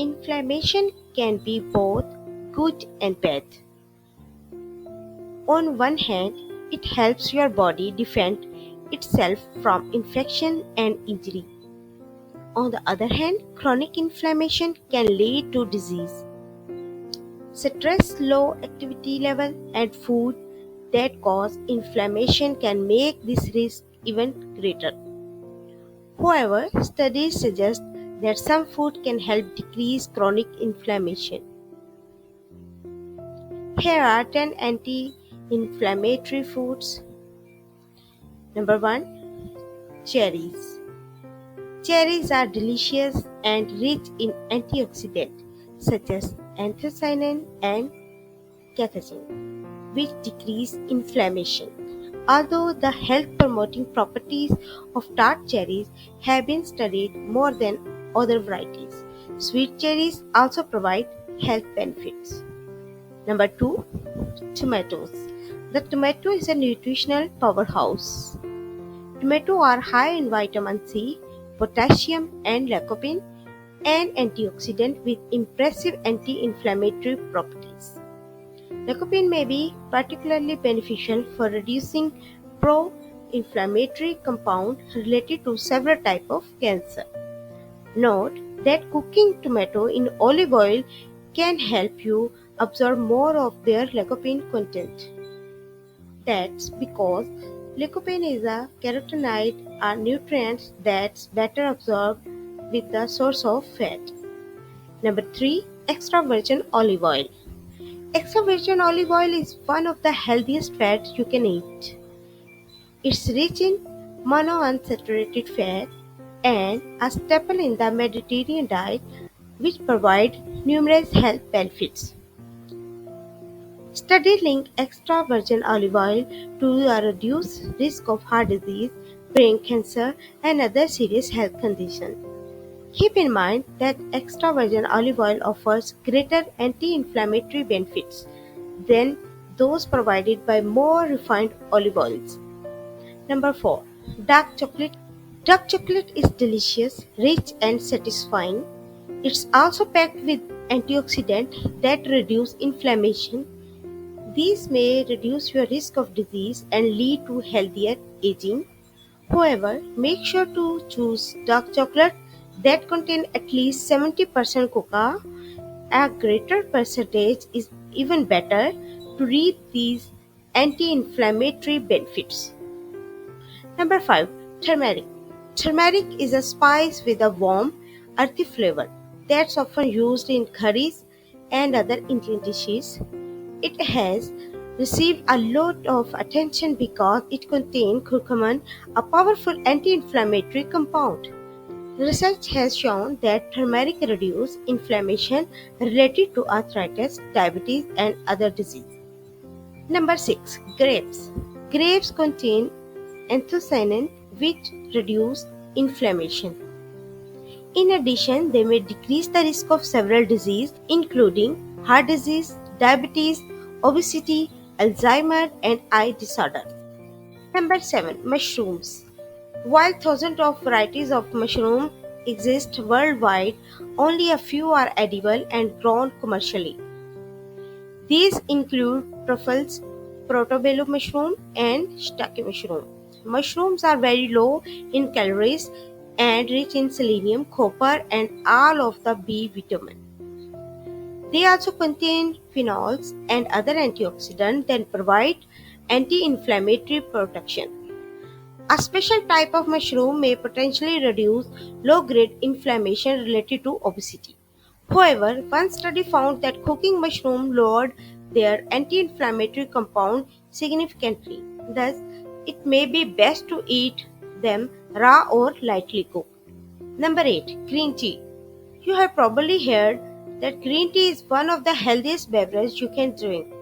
Inflammation can be both good and bad. On one hand, it helps your body defend itself from infection and injury. On the other hand, chronic inflammation can lead to disease. Stress, low activity level, and food that cause inflammation can make this risk even greater. However, studies suggest that some food can help decrease chronic inflammation. Here are 10 anti-inflammatory foods. Number 1. Cherries. Cherries are delicious and rich in antioxidants such as anthocyanin and catechin, which decrease inflammation. Although the health-promoting properties of tart cherries have been studied more than other varieties, sweet cherries also provide health benefits. Number 2. Tomatoes. The tomato is a nutritional powerhouse. Tomatoes are high in vitamin C, potassium and lycopene, an antioxidant with impressive anti-inflammatory properties. Lycopene may be particularly beneficial for reducing pro-inflammatory compounds related to several types of cancer. Note that cooking tomato in olive oil can help you absorb more of their lycopene content. That's because lycopene is a carotenoid, a nutrient that's better absorbed with the source of fat. Number 3. Extra virgin olive oil. Extra virgin olive oil is one of the healthiest fats you can eat. It's rich in monounsaturated fat and a staple in the Mediterranean diet, which provides numerous health benefits. Studies link extra virgin olive oil to a reduced risk of heart disease, brain cancer, and other serious health conditions. Keep in mind that extra virgin olive oil offers greater anti-inflammatory benefits than those provided by more refined olive oils. Number 4. Dark chocolate. Dark chocolate is delicious, rich, and satisfying. It's also packed with antioxidants that reduce inflammation. These may reduce your risk of disease and lead to healthier aging. However, make sure to choose dark chocolate that contain at least 70% cocoa. A greater percentage is even better to reap these anti-inflammatory benefits. Number 5. Turmeric. Turmeric is a spice with a warm, earthy flavor that's often used in curries and other Indian dishes. It has received a lot of attention because it contains curcumin, a powerful anti-inflammatory compound. Research has shown that turmeric reduces inflammation related to arthritis, diabetes, and other diseases. Number 6. Grapes. Grapes contain anthocyanin, which reduces inflammation. In addition, they may decrease the risk of several diseases, including heart disease, diabetes, obesity, Alzheimer's, and eye disorders. Number 7. Mushrooms. While thousands of varieties of mushroom exist worldwide, only a few are edible and grown commercially. These include truffles, portobello mushroom, and shiitake mushroom. Mushrooms are very low in calories and rich in selenium, copper, and all of the B vitamin. They also contain phenols and other antioxidants that provide anti-inflammatory protection. A special type of mushroom may potentially reduce low-grade inflammation related to obesity. However, one study found that cooking mushroom lowered their anti-inflammatory compound significantly. Thus, it may be best to eat them raw or lightly cooked. Number 8. Green tea. You have probably heard that green tea is one of the healthiest beverages you can drink.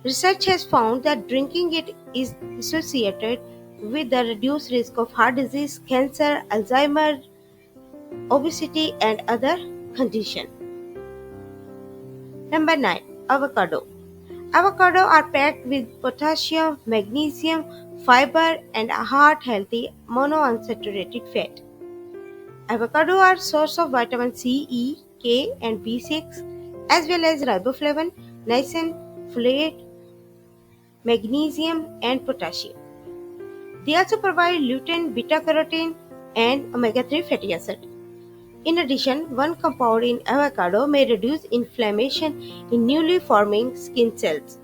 Research has found that drinking it is associated with the reduced risk of heart disease, cancer, Alzheimer's, obesity, and other conditions. Number 9. Avocado. Avocado are packed with potassium, magnesium, fiber, and a heart-healthy monounsaturated fat. Avocado are source of vitamin C, E, K, and B6, as well as riboflavin, niacin, folate, magnesium, and potassium. They also provide lutein, beta-carotene, and omega-3 fatty acid. In addition, one compound in avocado may reduce inflammation in newly forming skin cells.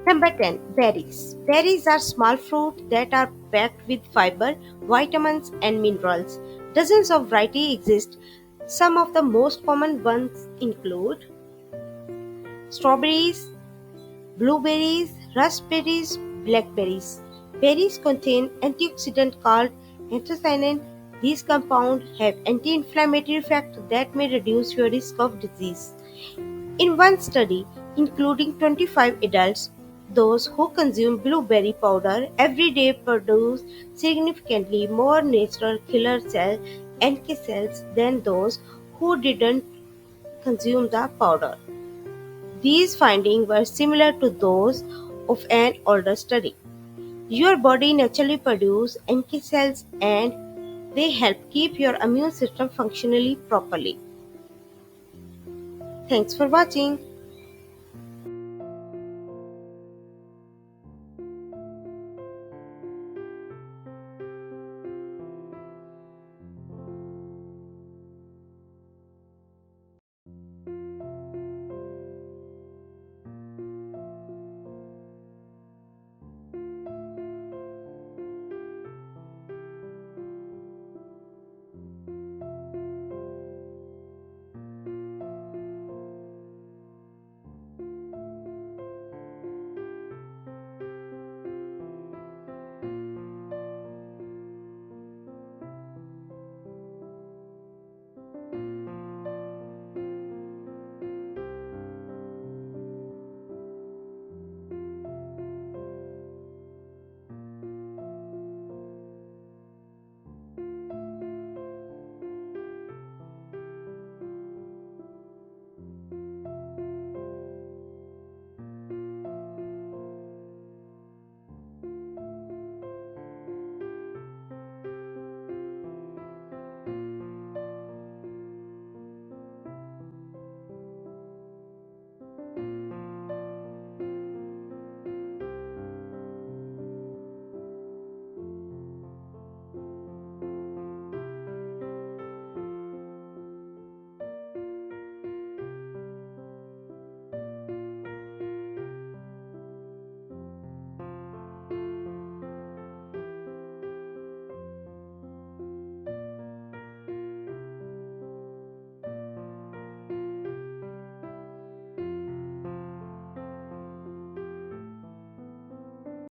Number 10. Berries. Berries are small fruits that are packed with fiber, vitamins, and minerals. Dozens of varieties exist. Some of the most common ones include strawberries, blueberries, raspberries, blackberries. Berries contain antioxidant called anthocyanin. These compounds have anti-inflammatory effects that may reduce your risk of disease. In one study, including 25 adults, those who consume blueberry powder every day produced significantly more natural killer cell NK cells than those who didn't consume the powder. These findings were similar to those of an older study. Your body naturally produces NK cells and they help keep your immune system functionally properly. Thanks for watching.